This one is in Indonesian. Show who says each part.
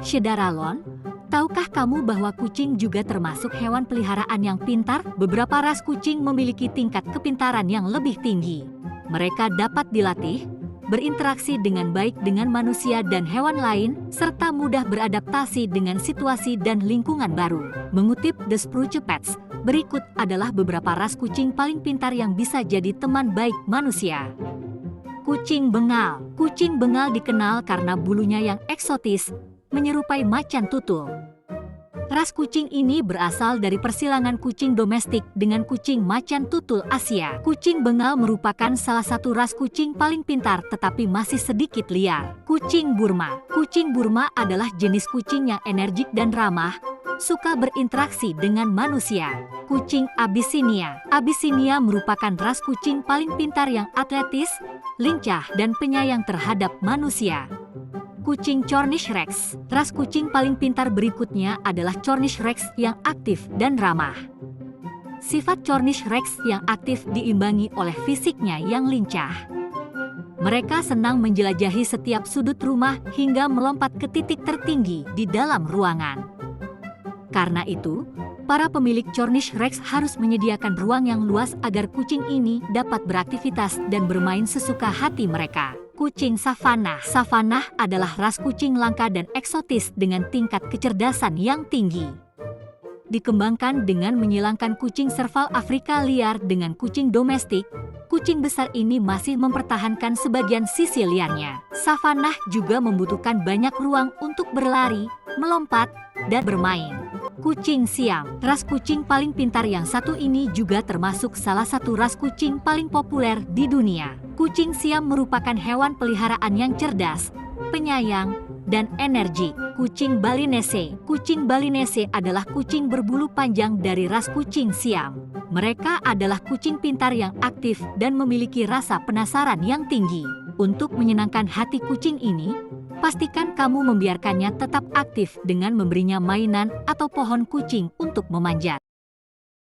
Speaker 1: Shedaralon, tahukah kamu bahwa kucing juga termasuk hewan peliharaan yang pintar? Beberapa ras kucing memiliki tingkat kepintaran yang lebih tinggi. Mereka dapat dilatih, berinteraksi dengan baik dengan manusia dan hewan lain, serta mudah beradaptasi dengan situasi dan lingkungan baru. Mengutip The Spruce Pets, berikut adalah beberapa ras kucing paling pintar yang bisa jadi teman baik manusia. Kucing bengal. Kucing bengal dikenal karena bulunya yang eksotis, menyerupai macan tutul. Ras kucing ini berasal dari persilangan kucing domestik dengan kucing macan tutul Asia. Kucing bengal merupakan salah satu ras kucing paling pintar tetapi masih sedikit liar. Kucing Burma. Kucing Burma adalah jenis kucing yang energik dan ramah, suka berinteraksi dengan manusia. Kucing Abyssinia. Abyssinia merupakan ras kucing paling pintar yang atletis, lincah, dan penyayang terhadap manusia. Kucing Cornish Rex. Ras kucing paling pintar berikutnya adalah Cornish Rex yang aktif dan ramah. Sifat Cornish Rex yang aktif diimbangi oleh fisiknya yang lincah. Mereka senang menjelajahi setiap sudut rumah hingga melompat ke titik tertinggi di dalam ruangan. Karena itu, para pemilik Cornish Rex harus menyediakan ruang yang luas agar kucing ini dapat beraktivitas dan bermain sesuka hati mereka. Kucing Savannah. Savannah adalah ras kucing langka dan eksotis dengan tingkat kecerdasan yang tinggi. Dikembangkan dengan menyilangkan kucing serval Afrika liar dengan kucing domestik, kucing besar ini masih mempertahankan sebagian sisi liarnya. Savannah juga membutuhkan banyak ruang untuk berlari, melompat, dan bermain. Kucing Siam. Ras kucing paling pintar yang satu ini juga termasuk salah satu ras kucing paling populer di dunia. Kucing Siam merupakan hewan peliharaan yang cerdas, penyayang, dan energik. Kucing Balinese. Kucing Balinese adalah kucing berbulu panjang dari ras kucing Siam. Mereka adalah kucing pintar yang aktif dan memiliki rasa penasaran yang tinggi. Untuk menyenangkan hati kucing ini, pastikan kamu membiarkannya tetap aktif dengan memberinya mainan atau pohon kucing untuk memanjat.